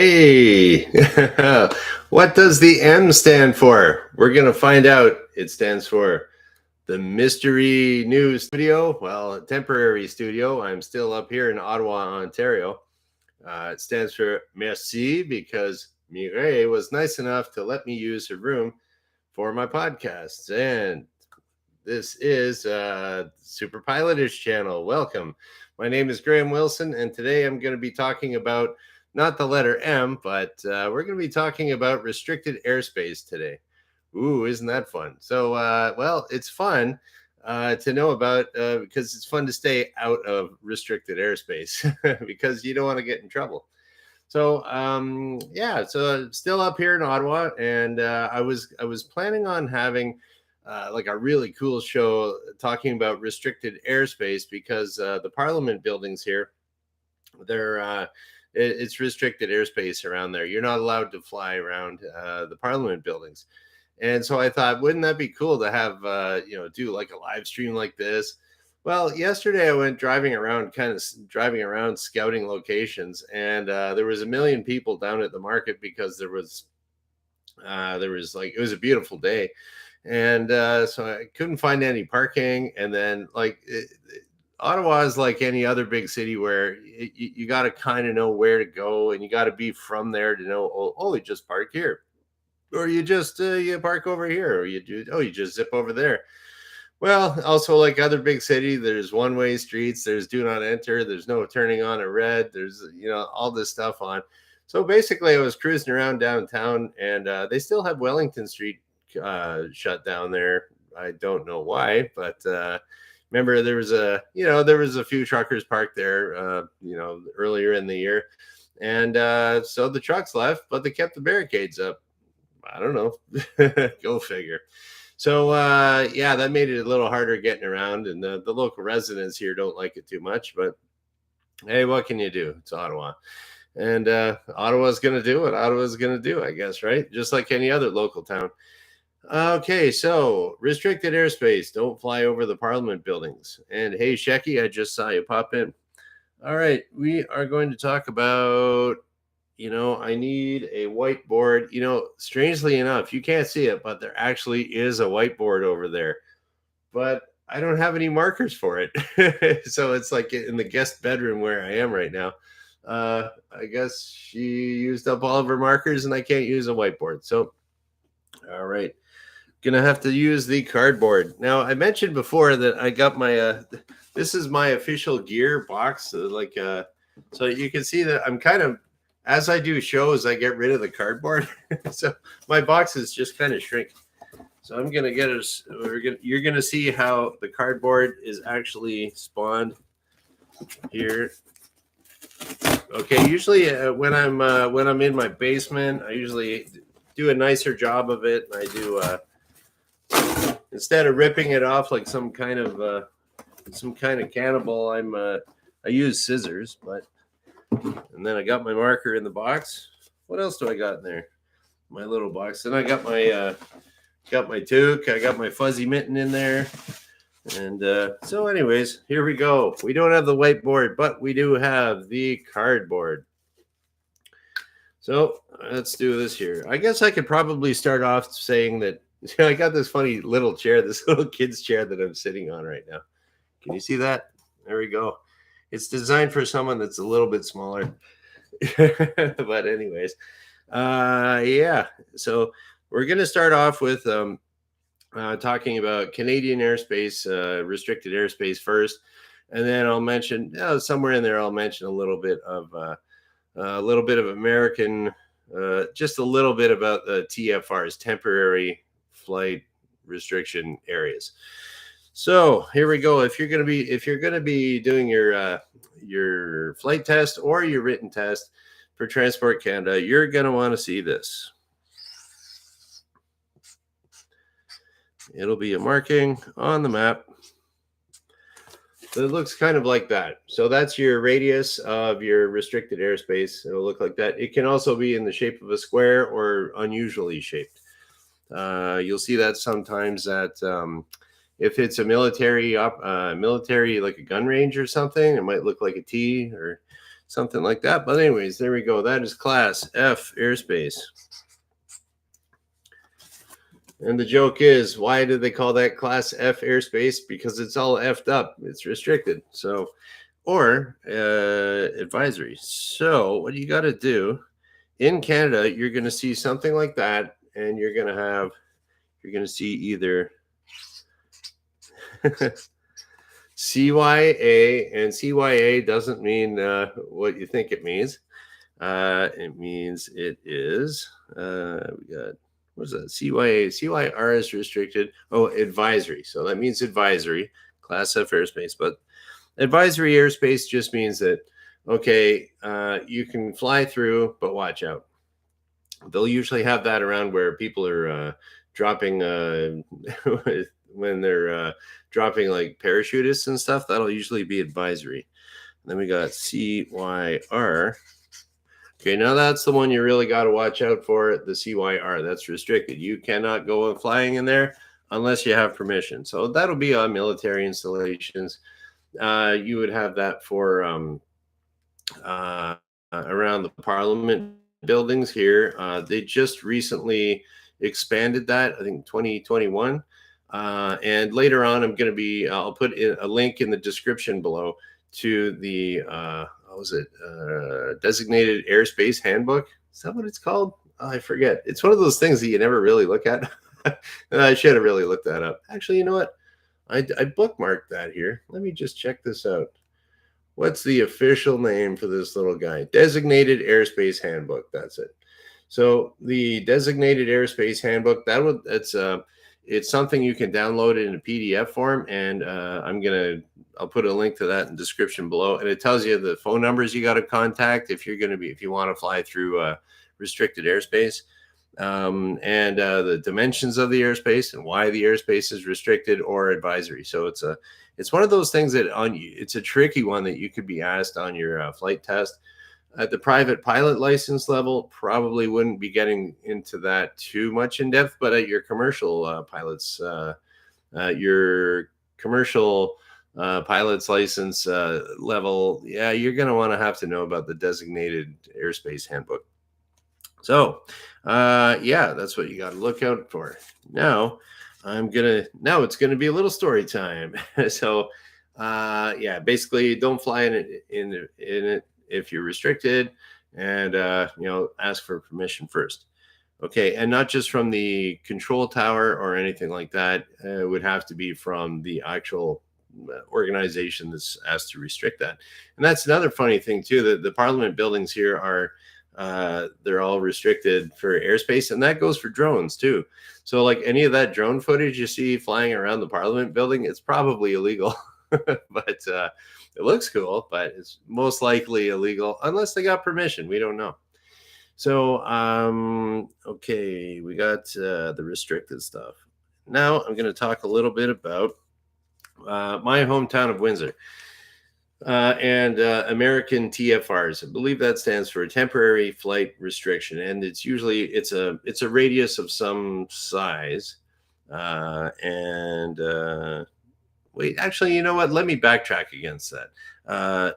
Hey, what does the M stand for? We're going to find out. It stands for the Mystery News Studio. Well, temporary studio. I'm still up here in Ottawa, Ontario. It stands for Merci because Mireille was nice enough to let me use her room for my podcasts. And this is superpilotish channel. Welcome. My name is Graham Wilson, and today I'm going to be talking about not the letter M, but we're going to be talking about restricted airspace today. Ooh, isn't that fun? So, well, it's fun to know about because it's fun to stay out of restricted airspace because you don't want to get in trouble. So, yeah, so still up here in Ottawa, and I was planning on having like a really cool show talking about restricted airspace because the Parliament buildings here, they're it's restricted airspace around there. You're not allowed to fly around the Parliament buildings. And so I thought, wouldn't that be cool to have, do like a live stream like this? Well, yesterday I went driving around, scouting locations, and there was a million people down at the market because there was like, it was a beautiful day. And so I couldn't find any parking. And then Ottawa is like any other big city where you got to kind of know where to go, and you got to be from there to know, you just park here, or you just you park over here, or you just zip over there. Well, also like other big city, there's one-way streets, there's do not enter, there's no turning on a red, there's all this stuff on. So basically, I was cruising around downtown, and they still have Wellington Street shut down there. I don't know why, but remember there was a few truckers parked there earlier in the year, and so the trucks left, but they kept the barricades up. I don't know. Go figure. So yeah, that made it a little harder getting around, and the local residents here don't like it too much, but hey, what can you do? It's Ottawa. And Ottawa's going to do what Ottawa's going to do, I guess, right? Just like any other local town. Okay, so restricted airspace. Don't fly over the Parliament buildings. And hey, Shecky, I just saw you pop in. All right, we are going to talk about, I need a whiteboard. Strangely enough, you can't see it, but there actually is a whiteboard over there. But I don't have any markers for it. So it's like in the guest bedroom where I am right now. I guess she used up all of her markers and I can't use a whiteboard. So, all right. Gonna have to use the cardboard. Now, I mentioned before that I got my this is my official gear box. So you can see that I'm kind of, as I do shows, I get rid of the cardboard. So my boxes just kind of shrink. So I'm gonna get us. You're gonna see how the cardboard is actually spawned here. Okay, usually when I'm in my basement, I usually do a nicer job of it. I do. Instead of ripping it off like some kind of cannibal, I use scissors. And then I got my marker in the box. What else do I got in there? My little box. Then I got my toque. I got my fuzzy mitten in there. And so anyways, here we go. We don't have the whiteboard, but we do have the cardboard. So let's do this here. I guess I could probably start off saying that I got this funny little chair, this little kid's chair that I'm sitting on right now. Can you see that? There we go. It's designed for someone that's a little bit smaller. But anyways, yeah. So we're going to start off with talking about Canadian airspace, restricted airspace first. And then I'll mention, somewhere in there, I'll mention a little bit of American, just a little bit about the TFRs, temporary flight restriction areas. So here we go. If you're going to be doing your flight test or your written test for Transport Canada, you're going to want to see this. It'll be a marking on the map. So it looks kind of like that. So that's your radius of your restricted airspace. It'll look like that. It can also be in the shape of a square or unusually shaped. You'll see that sometimes if it's a military like a gun range or something, it might look like a T, or something like that. But anyways, there we go. That is Class F airspace. And the joke is, why do they call that Class F airspace? Because it's all effed up. It's restricted. So, or advisory. So what you got to do in Canada, you're going to see something like that, and you're going to see either CYA, and CYA doesn't mean what you think it means. It means it is, we got, what is that? CYA, CYR is restricted. Oh, advisory. So that means advisory, Class F airspace. But advisory airspace just means that, okay, you can fly through, but watch out. They'll usually have that around where people are dropping when they're dropping like parachutists and stuff. That'll usually be advisory. And then we got CYR. Okay, now that's the one you really got to watch out for, the CYR. That's restricted. You cannot go flying in there unless you have permission. So that'll be on military installations. You would have that for around the Parliament buildings here. They just recently expanded that, I think 2021. And later on, I'll put a link in the description below to the what was it? Designated Airspace Handbook. Is that what it's called? Oh, I forget. It's one of those things that you never really look at. I should have really looked that up. Actually, you know what? I bookmarked that here. Let me just check this out. What's the official name for this little guy? Designated Airspace Handbook. That's it. So the Designated Airspace Handbook, it's something you can download it in a PDF form, and I'll put a link to that in the description below, and it tells you the phone numbers you got to contact if you want to fly through restricted airspace, and the dimensions of the airspace and why the airspace is restricted or advisory. So it's one of those things that it's a tricky one that you could be asked on your flight test. At the private pilot license level, probably wouldn't be getting into that too much in depth, but at your commercial pilot's license level, yeah, you're going to have to know about the Designated Airspace Handbook. So, yeah, that's what you got to look out for. Now it's going to be a little story time. So, yeah, basically, don't fly in it if you're restricted, and ask for permission first. Okay, and not just from the control tower or anything like that. It would have to be from the actual organization that's asked to restrict that. And that's another funny thing too, that the Parliament buildings here are they're all restricted for airspace, and that goes for drones too. So like any of that drone footage you see flying around the Parliament building, it's probably illegal. But it looks cool, but it's most likely illegal unless they got permission. We don't know. So, okay, we got the restricted stuff. Now I'm going to talk a little bit about my hometown of Windsor and American TFRs. I believe that stands for temporary flight restriction, and it's a radius of some size. Wait, actually, you know what? Let me backtrack against that.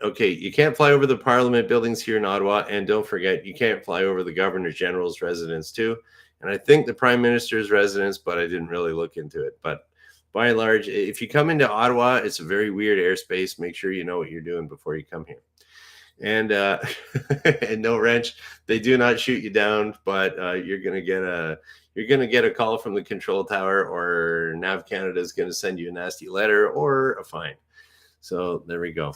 Okay, you can't fly over the Parliament buildings here in Ottawa, and don't forget, you can't fly over the Governor General's residence too, and I think the Prime Minister's residence, but I didn't really look into it. But by and large, if you come into Ottawa, it's a very weird airspace. Make sure you know what you're doing before you come here. And and no wrench, they do not shoot you down, but you're gonna get a call from the control tower, or NavCanada is going to send you a nasty letter or a fine. So there we go.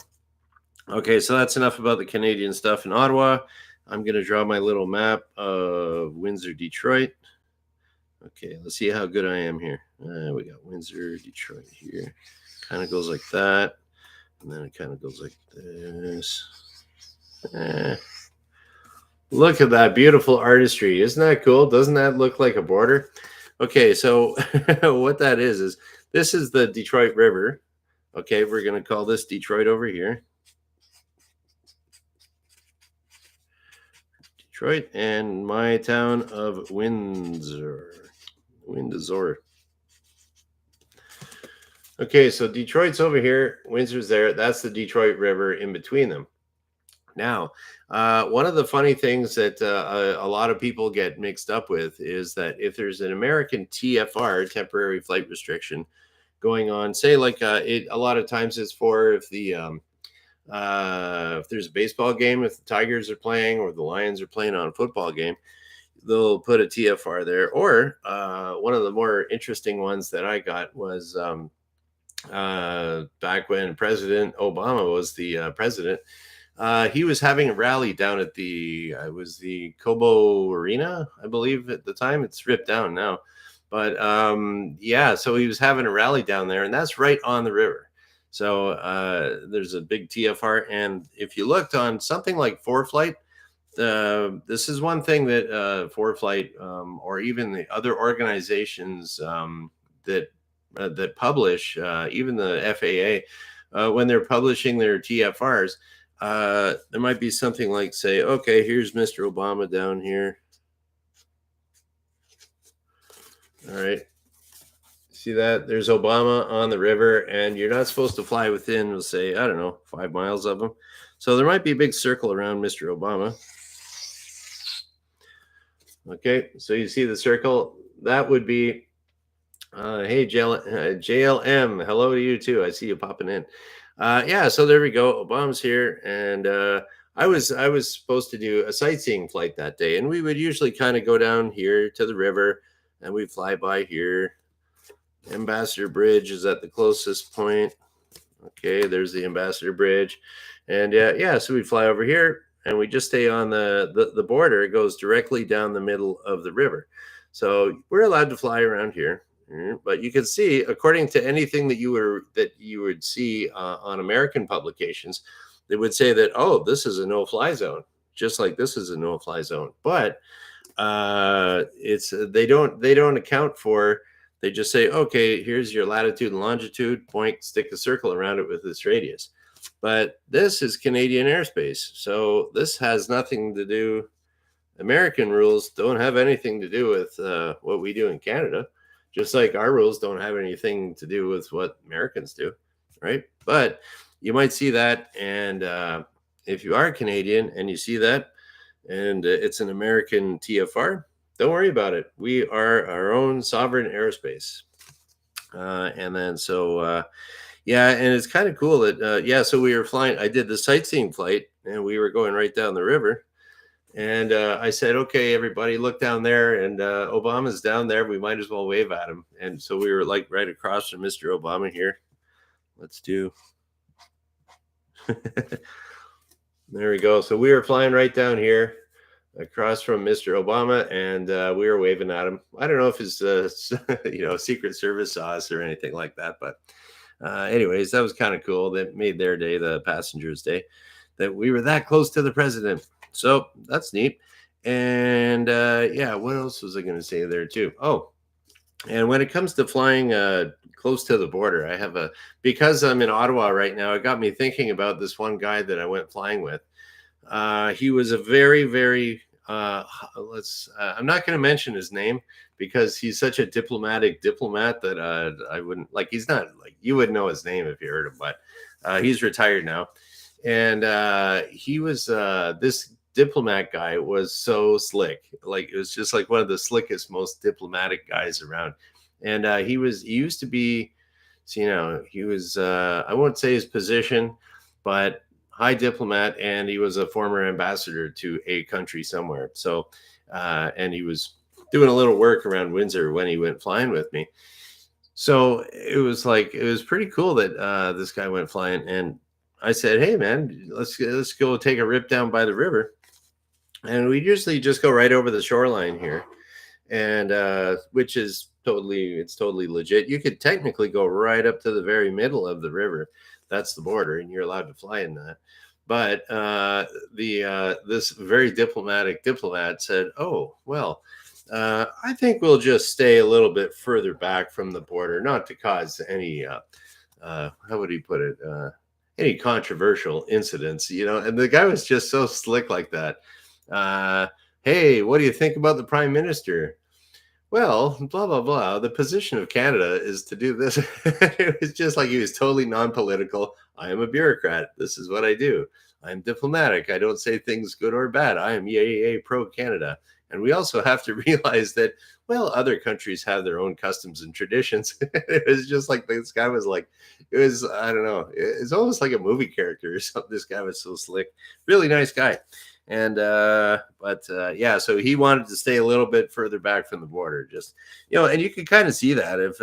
Okay, so that's enough about the Canadian stuff in Ottawa. I'm going to draw my little map of Windsor, Detroit. Okay, let's see how good I am here. We got Windsor, Detroit here. Kind of goes like that. And then it kind of goes like this. Look at that beautiful artistry. Isn't that cool? Doesn't that look like a border? Okay, so what that is this is the Detroit River. Okay, we're going to call this Detroit over here. Detroit, and my town of Windsor. Okay, so Detroit's over here, Windsor's there. That's the Detroit River in between them. Now, one of the funny things that a lot of people get mixed up with is that if there's an American TFR, temporary flight restriction, going on, say like a lot of times it's for if there's a baseball game, if the Tigers are playing or the Lions are playing on a football game, they'll put a TFR there. Or one of the more interesting ones that I got was back when President Obama was the president. He was having a rally down at it was the Cobo Arena, I believe at the time. It's ripped down now. But yeah, so he was having a rally down there, and that's right on the river. So there's a big TFR. And if you looked on something like ForeFlight, this is one thing that ForeFlight or even the other organizations that publish, even the FAA, when they're publishing their TFRs, there might be something like, say, okay, here's Mr. Obama down here. All right. See that? There's Obama on the river, and you're not supposed to fly within, we'll say, I don't know, 5 miles of him. So there might be a big circle around Mr. Obama. Okay, so you see the circle. That would be, hey, JLM, hello to you too. I see you popping in. Yeah, so there we go. Obama's here, and I was supposed to do a sightseeing flight that day, and we would usually kind of go down here to the river, and we'd fly by here. Ambassador Bridge is at the closest point. Okay, there's the Ambassador Bridge, and yeah, so we fly over here, and we just stay on the border. It goes directly down the middle of the river, so we're allowed to fly around here. But you can see, according to anything that you would see on American publications, they would say that, oh, this is a no-fly zone, just like this is a no-fly zone. But they don't account for. They just say, okay, here's your latitude and longitude, point, stick a circle around it with this radius. But this is Canadian airspace, so this has nothing to do. American rules don't have anything to do with what we do in Canada, just like our rules don't have anything to do with what Americans do, right? But you might see that, and if you are Canadian and you see that, and it's an American TFR, don't worry about it. We are our own sovereign airspace. And then yeah, and it's kind of cool that, yeah, so we were flying. I did the sightseeing flight, and we were going right down the river. And I said, okay, everybody, look down there. And Obama's down there. We might as well wave at him. And so we were like right across from Mr. Obama here. Let's do. There we go. So we were flying right down here across from Mr. Obama, and we were waving at him. I don't know if his Secret Service saw us or anything like that, but anyways, that was kind of cool. That made their day, the passengers' day, that we were that close to the president. So that's neat. And yeah, what else was I going to say there too? Oh, and when it comes to flying close to the border, I have because I'm in Ottawa right now, it got me thinking about this one guy that I went flying with. He was a very, very, I'm not going to mention his name because he's such a diplomat that I wouldn't, like, he's not, like, you would know his name if you heard him, but he's retired now. And he was, this diplomat guy was so slick. Like, it was just like one of the slickest, most diplomatic guys around. And he used to be, so, he was, I won't say his position, but high diplomat, and he was a former ambassador to a country somewhere. So, and he was doing a little work around Windsor when he went flying with me. So it was pretty cool that this guy went flying, and I said, "Hey, man, let's go take a rip down by the river." And we usually just go right over the shoreline here, and which is totally legit. You could technically go right up to the very middle of the river. That's the border, and you're allowed to fly in that. But this very diplomatic diplomat said, "Oh, well, I think we'll just stay a little bit further back from the border, not to cause any how would he put it, any controversial incidents, And the guy was just so slick like that. Hey, what do you think about the prime minister? well, blah, blah, blah. The position of Canada is to do this. It was just like he was totally non-political. I am a bureaucrat. This is what I do. I'm diplomatic. I don't say things good or bad. I am yay pro Canada. And we also have to realize that, well, other countries have their own customs and traditions. It was just like this guy was like, it was, I don't know, it's almost like a movie character or something. This guy was so slick. Really nice guy. And yeah, so he wanted to stay a little bit further back from the border, just, and you can kind of see that if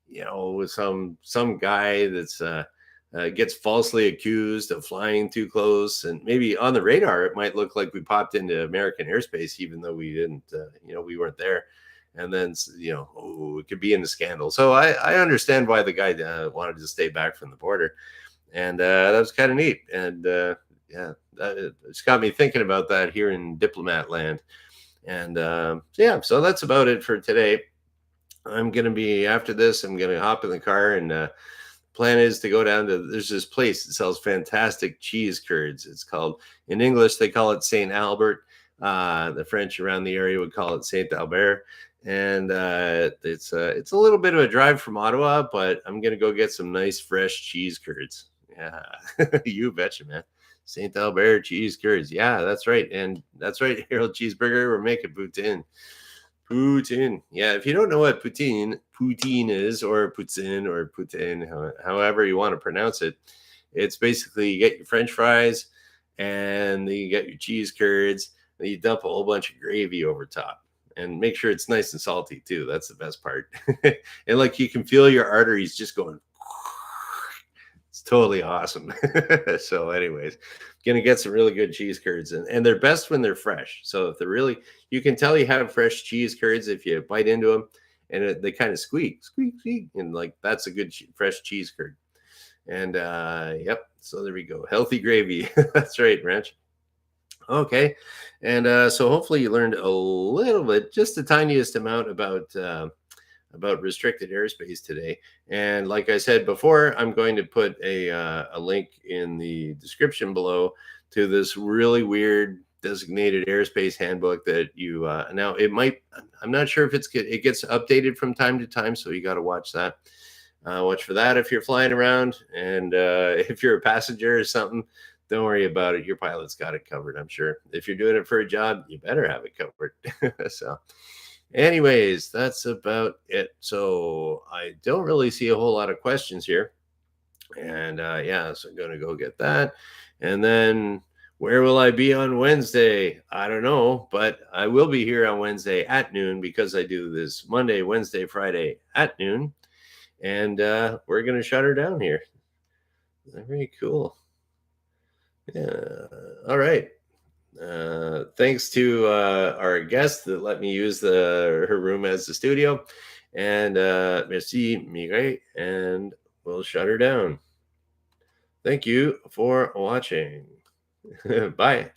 with some guy that's gets falsely accused of flying too close, and maybe on the radar it might look like we popped into American airspace even though we didn't, we weren't there. And then it could be in the scandal. So I understand why the guy wanted to stay back from the border. And that was kind of neat. And yeah, it's got me thinking about that here in diplomat land. And yeah, so that's about it for today. I'm going to be, after this, I'm going to hop in the car, and plan is to go down to, there's this place that sells fantastic cheese curds. It's called, in English, they call it St. Albert. The French around the area would call it St. Albert. And it's a little bit of a drive from Ottawa, but I'm going to go get some nice fresh cheese curds. Yeah, you betcha, man. St. Albert cheese curds. Yeah, that's right. And that's right, Harold Cheeseburger. We're making poutine. Poutine. Yeah, if you don't know what poutine is, or poutine, however you want to pronounce it, it's basically you get your French fries and then you get your cheese curds, and you dump a whole bunch of gravy over top. And make sure it's nice and salty too. That's the best part. And like you can feel your arteries just going. It's totally awesome. So, anyways, gonna get some really good cheese curds, and they're best when they're fresh. So if they're really, you can tell you have fresh cheese curds if you bite into them, and they kind of squeak, squeak, squeak, and like that's a good fresh cheese curd. And yep. So there we go. Healthy gravy. That's right, Ranch. Okay. And so hopefully you learned a little bit, just the tiniest amount about restricted airspace today. And like I said before, I'm going to put a link in the description below to this really weird designated airspace handbook that you now it might, I'm not sure if it gets updated from time to time, so you got to watch that. Watch for that if you're flying around, and if you're a passenger or something, don't worry about it. Your pilot's got it covered, I'm sure. If you're doing it for a job, you better have it covered. So anyways, that's about it. So I don't really see a whole lot of questions here. And yeah, so I'm going to go get that. And then where will I be on Wednesday? I don't know, but I will be here on Wednesday at noon, because I do this Monday, Wednesday, Friday at noon. And we're going to shut her down here. Very cool. Yeah. All right. Thanks to our guest that let me use her room as the studio. And merci, Mireille. And we'll shut her down. Thank you for watching. Bye.